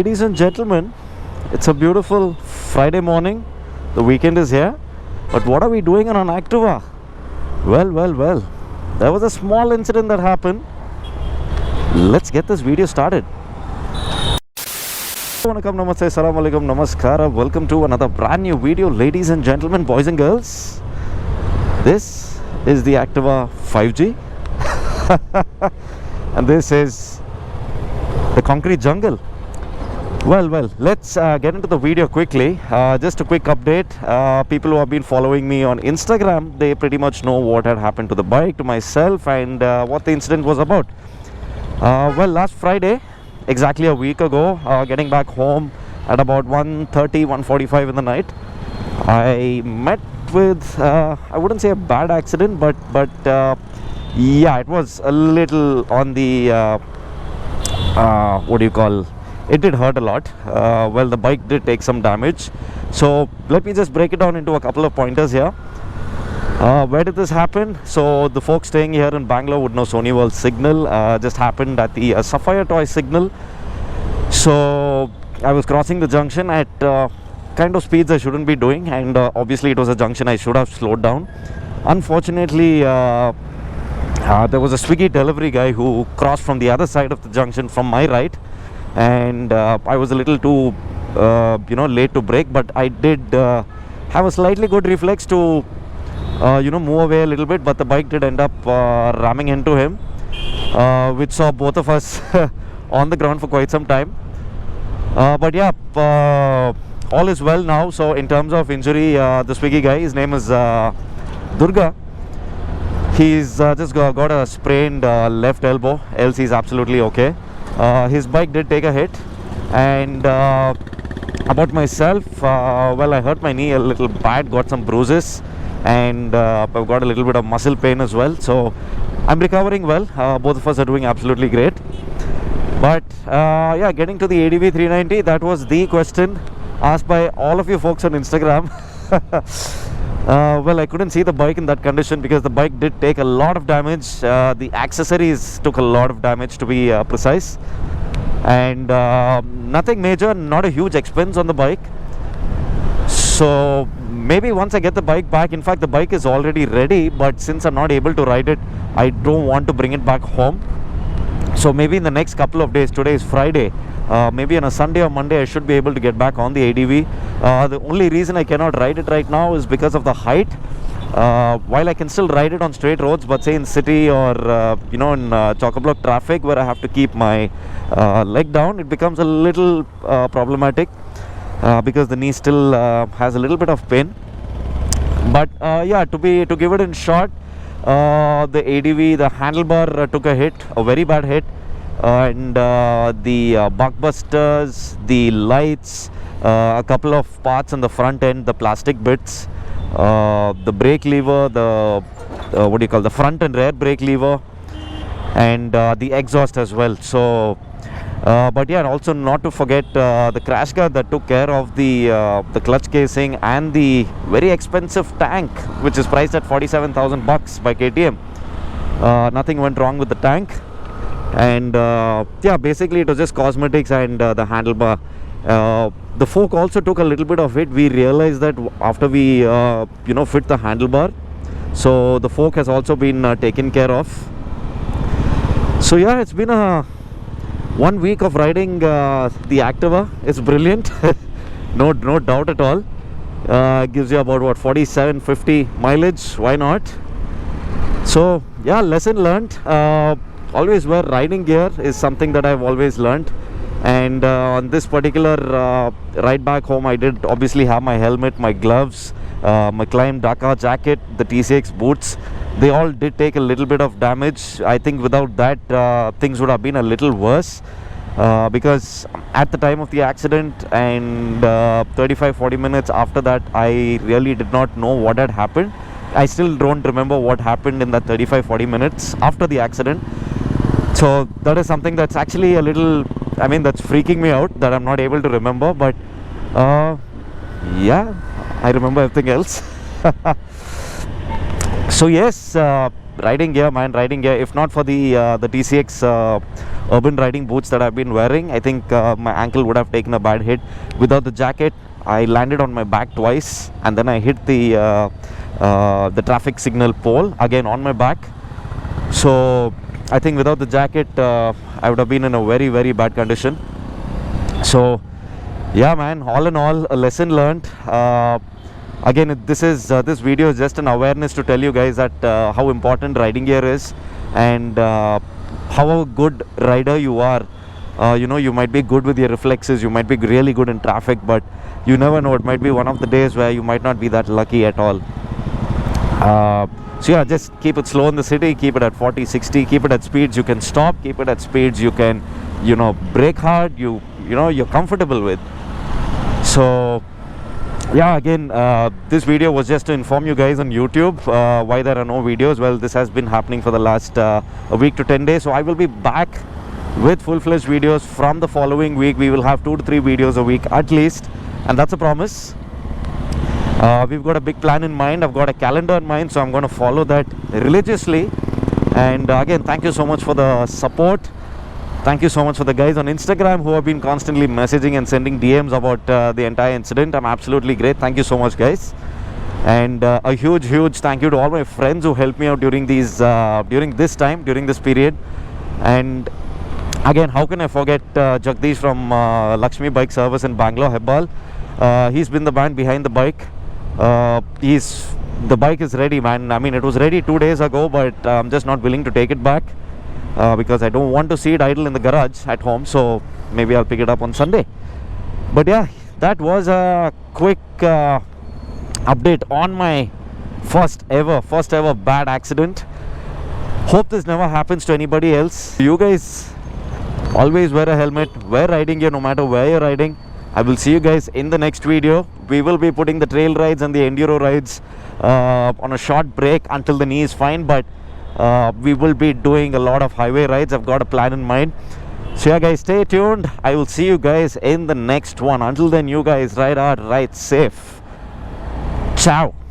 ladies and gentlemen, it's a beautiful Friday morning. The weekend is here. But what are we doing on an Activa? Well. There was a small incident that happened. Let's get this video started. Vanakkam, namaste, assalamu alaikum, namaskara. Welcome to another brand new video, ladies and gentlemen, boys and girls. This is the Activa 5G. And this is the concrete jungle. Well, let's get into the video quickly. Just a quick update. People who have been following me on Instagram, they pretty much know what had happened to the bike, to myself, and what the incident was about. Well, last Friday, exactly a week ago, getting back home at about 1:30, 1:45 in the night, I met with, I wouldn't say a bad accident, but yeah, it was a little on the what do you call, it did hurt a lot. Well, the bike did take some damage. So let me just break it down into a couple of pointers here. Where did this happen? So the folks staying here in Bangalore would know Sony World signal. Just happened at the Sapphire Toy signal. So I was crossing the junction at kind of speeds I shouldn't be doing, and obviously it was a junction I should have slowed down. Unfortunately, there was a Swiggy delivery guy who crossed from the other side of the junction from my right, and I was a little too late to brake, but I did have a slightly good reflex to move away a little bit, but the bike did end up ramming into him, which saw both of us on the ground for quite some time. But yeah, all is well now. So in terms of injury, the Swiggy guy, his name is Durga. He's just got a sprained left elbow, else he's absolutely okay. His bike did take a hit. And about myself, well, I hurt my knee a little bad, got some bruises, and I've got a little bit of muscle pain as well. So I'm recovering well. Both of us are doing absolutely great. But yeah, getting to the ADV 390, that was the question asked by all of you folks on Instagram. Well, I couldn't see the bike in that condition because the bike did take a lot of damage. The accessories took a lot of damage, to be precise, and nothing major, not a huge expense on the bike. So maybe once I get the bike back, in fact the bike is already ready, but since I'm not able to ride it, I don't want to bring it back home. So maybe in the next couple of days, today is Friday, maybe on a Sunday or Monday I should be able to get back on the ADV. The only reason I cannot ride it right now is because of the height. While I can still ride it on straight roads, but say in city or in chock-a-block traffic where I have to keep my leg down, it becomes a little problematic because the knee still has a little bit of pain. But yeah, to give it in short, the ADV, the handlebar took a hit, a very bad hit, and the buckbusters, the lights, a couple of parts on the front end, the plastic bits, the brake lever, the the front and rear brake lever, and the exhaust as well. So but yeah, and also not to forget the crash guard that took care of the clutch casing and the very expensive tank, which is priced at 47,000 bucks by KTM. Nothing went wrong with the tank, and yeah, basically it was just cosmetics and the handlebar. The fork also took a little bit of it. We realized that after we fit the handlebar, so the fork has also been taken care of. So yeah, it's been a 1 week of riding the Activa. It's brilliant. no doubt at all. Gives you about what, 47-50 mileage. Why not? So yeah, lesson learned. Always wear riding gear is something that I've always learned. And on this particular ride back home, I did obviously have my helmet, my gloves, my Klim Dakar jacket, the TCX boots. They all did take a little bit of damage. I think without that, things would have been a little worse, because at the time of the accident and 35-40 minutes after that, I really did not know what had happened. I still don't remember what happened in that 35-40 minutes after the accident. So that is something that's actually a little, that's freaking me out that I'm not able to remember. But yeah, I remember everything else. So yes, riding gear, man, riding gear. If not for the TCX urban riding boots that I've been wearing, I think my ankle would have taken a bad hit. Without the jacket, I landed on my back twice, and then I hit the traffic signal pole again on my back. So I think without the jacket, I would have been in a very, very bad condition. So yeah, man, all in all, a lesson learned. Again, this video is just an awareness to tell you guys that how important riding gear is, and how a good rider you are. You know, you might be good with your reflexes, you might be really good in traffic, but you never know, it might be one of the days where you might not be that lucky at all. So yeah, just keep it slow in the city, keep it at 40, 60, keep it at speeds you can stop, keep it at speeds you can, you know, brake hard, you know, you're comfortable with. So yeah, again, this video was just to inform you guys on YouTube why there are no videos. Well, this has been happening for the last a week to 10 days. So I will be back with full-fledged videos from the following week. We will have 2 to 3 videos a week at least, and that's a promise. We've got a big plan in mind. I've got a calendar in mind, so I'm going to follow that religiously. And again, thank you so much for the support. Thank you so much for the guys on Instagram who have been constantly messaging and sending DMs about the entire incident. I'm absolutely great. Thank you so much, guys. And a huge thank you to all my friends who helped me out during this period. And again, how can I forget Jagdish from Lakshmi Bike Service in Bangalore, Hebbal. He's been the man behind the bike. The bike is ready, man. I mean, it was ready 2 days ago, but I'm just not willing to take it back. Because I don't want to see it idle in the garage at home, so maybe I'll pick it up on Sunday. But yeah, that was a quick update on my first ever bad accident. Hope this never happens to anybody else. You guys always wear a helmet, wear riding gear no matter where you're riding. I will see you guys in the next video. We will be putting the trail rides and the enduro rides on a short break until the knee is fine, but we will be doing a lot of highway rides. I've got a plan in mind. So yeah, guys, stay tuned. I will see you guys in the next one. Until then, you guys ride hard, ride safe. Ciao.